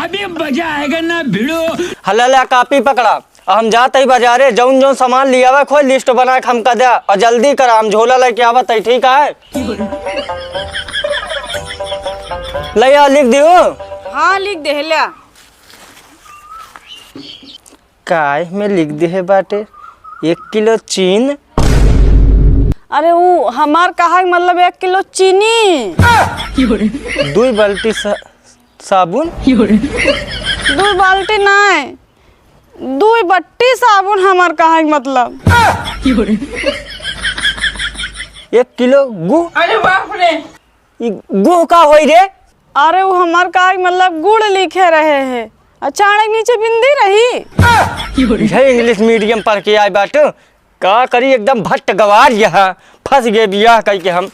अभी मजा आएगा ना भिड़ो। हल्ला कापी पकड़ा, हम जाते ही बाजारे जौन जौन सामान लिया हुआ खोल लिस्ट बना के हमका दे और जल्दी करा, हम झोला लेके आवत है। ठीक है लिया लिख दियो। हाँ लिख दे लिया। काय में लिख दे है बाटे 1 किलो चीन। अरे वो हमार कहा मतलब 1 किलो चीनी। 2 बाल्टी साबुन। 2 बाल्टी नहीं 2 बट्टी साबुन हमार कहा मतलब। 1 किलो गु। अरे बाप रे, गु का होई रे? अरे वो हमार कहा मतलब गुड़ लिखे रहे हैं। अचानक नीचे बिंदी रही। यही इंग्लिश मीडियम पढ़ के आए बाटो, का करी एकदम भट्ट गवार यहाँ फंस गए बियाह कई के हम।